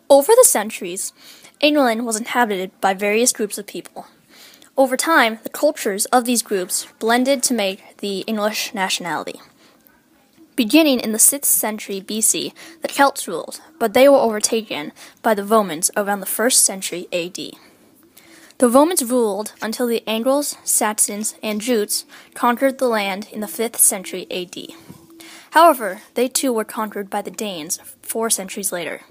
Over the centuries, England was inhabited by various groups of people. Over time, the cultures of these groups blended to make the English nationality. Beginning in the 6th century BC, the Celts ruled, but they were overtaken by the Romans around the 1st century AD. The Romans ruled until the Angles, Saxons, and Jutes conquered the land in the 5th century AD. However, they too were conquered by the Danes 4 centuries later.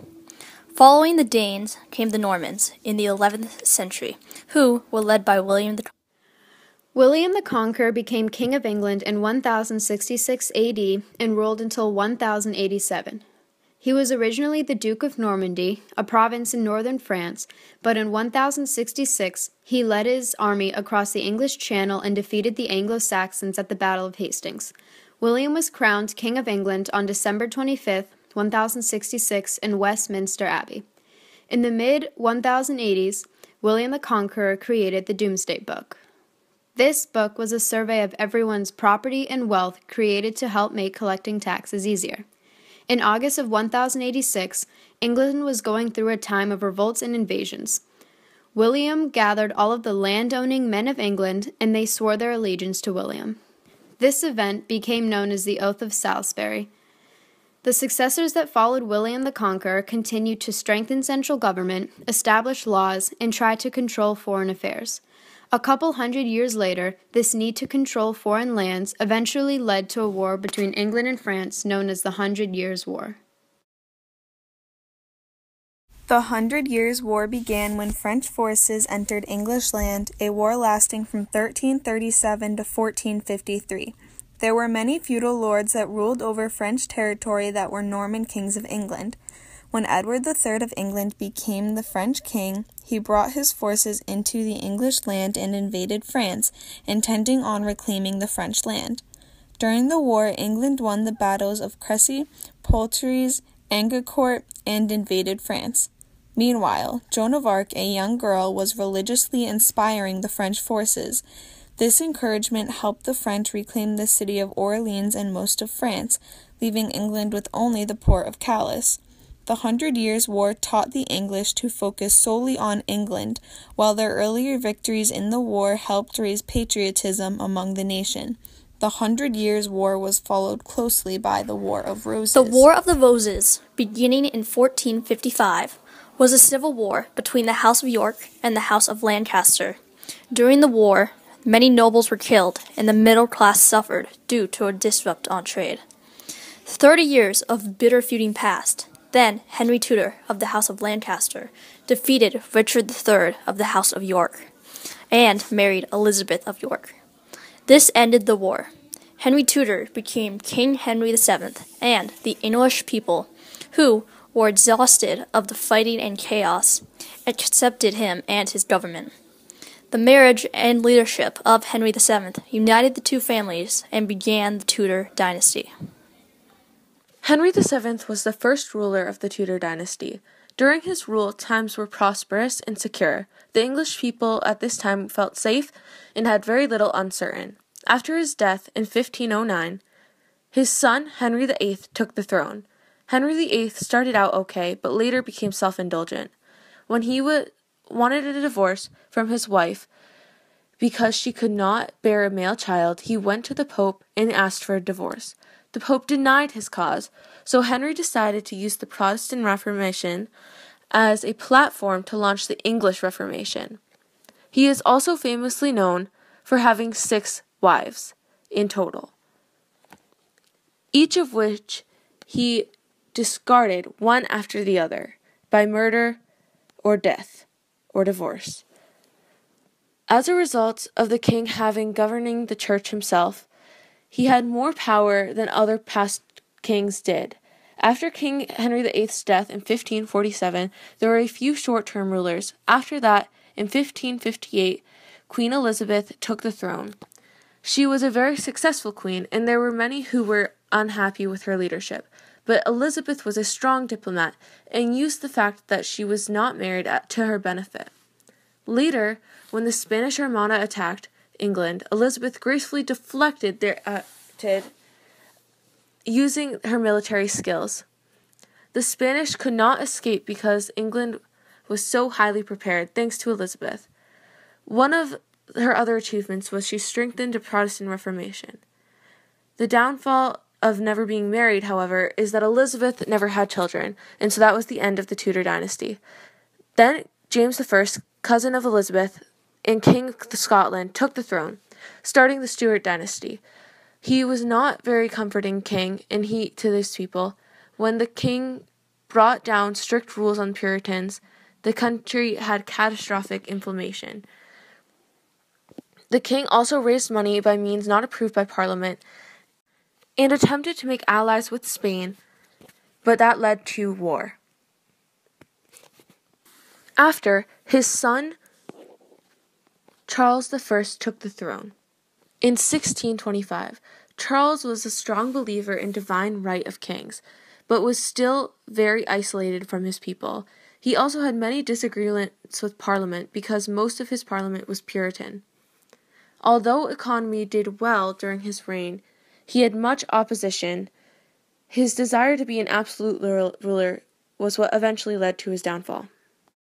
Following the Danes came the Normans in the 11th century, who were led by William the Conqueror. William the Conqueror became King of England in 1066 AD and ruled until 1087. He was originally the Duke of Normandy, a province in northern France, but in 1066 he led his army across the English Channel and defeated the Anglo-Saxons at the Battle of Hastings. William was crowned King of England on December 25, 1066 in Westminster Abbey. In the mid-1080s, William the Conqueror created the Domesday Book. This book was a survey of everyone's property and wealth created to help make collecting taxes easier. In August of 1086, England was going through a time of revolts and invasions. William gathered all of the land-owning men of England, and they swore their allegiance to William. This event became known as the Oath of Salisbury. The successors that followed William the Conqueror continued to strengthen central government, establish laws, and try to control foreign affairs. A couple hundred years later, this need to control foreign lands eventually led to a war between England and France known as the 100 Years' War. The 100 Years' War began when French forces entered English land, a war lasting from 1337 to 1453. There were many feudal lords that ruled over French territory that were Norman kings of England. When Edward III of England became the French king, he brought his forces into the English land and invaded France, intending on reclaiming the French land. During the war, England won the battles of Crécy, Poitiers, Agincourt, and invaded France. Meanwhile, Joan of Arc, a young girl, was religiously inspiring the French forces. This encouragement helped the French reclaim the city of Orleans and most of France, leaving England with only the port of Calais. The 100 Years' War taught the English to focus solely on England, while their earlier victories in the war helped raise patriotism among the nation. The 100 Years' War was followed closely by the War of Roses. The War of the Roses, beginning in 1455, was a civil war between the House of York and the House of Lancaster. During the war, many nobles were killed, and the middle class suffered due to a disrupt on trade. 30 years of bitter feuding passed. Then Henry Tudor of the House of Lancaster defeated Richard III of the House of York and married Elizabeth of York. This ended the war. Henry Tudor became King Henry VII, and the English people, who were exhausted of the fighting and chaos, accepted him and his government. The marriage and leadership of Henry VII united the two families and began the Tudor dynasty. Henry VII was the first ruler of the Tudor dynasty. During his rule, times were prosperous and secure. The English people at this time felt safe and had very little uncertain. After his death in 1509, his son Henry VIII took the throne. Henry VIII started out okay, but later became self-indulgent. When he wanted a divorce from his wife because she could not bear a male child, he went to the Pope and asked for a divorce. The Pope denied his cause, so Henry decided to use the Protestant Reformation as a platform to launch the English Reformation. He is also famously known for having 6 wives in total, each of which he discarded one after the other by murder or death or divorce. As a result of the king governing the church himself, he had more power than other past kings did. After King Henry VIII's death in 1547, there were a few short-term rulers. After that, in 1558, Queen Elizabeth took the throne. She was a very successful queen, and there were many who were unhappy with her leadership. But Elizabeth was a strong diplomat and used the fact that she was not married to her benefit. Later, when the Spanish Armada attacked England, Elizabeth gracefully deflected their using her military skills. The Spanish could not escape because England was so highly prepared, thanks to Elizabeth. One of her other achievements was she strengthened the Protestant Reformation. The downfall of never being married, however, is that Elizabeth never had children, and so that was the end of the Tudor dynasty. Then James I, cousin of Elizabeth and King of Scotland, took the throne, starting the Stuart dynasty. He was not very comforting king, and to these people. When the king brought down strict rules on Puritans, the country had catastrophic inflammation. The king also raised money by means not approved by Parliament and attempted to make allies with Spain, but that led to war. After, his son Charles I took the throne. In 1625, Charles was a strong believer in divine right of kings, but was still very isolated from his people. He also had many disagreements with Parliament because most of his Parliament was Puritan. Although economy did well during his reign, he had much opposition. His desire to be an absolute ruler was what eventually led to his downfall.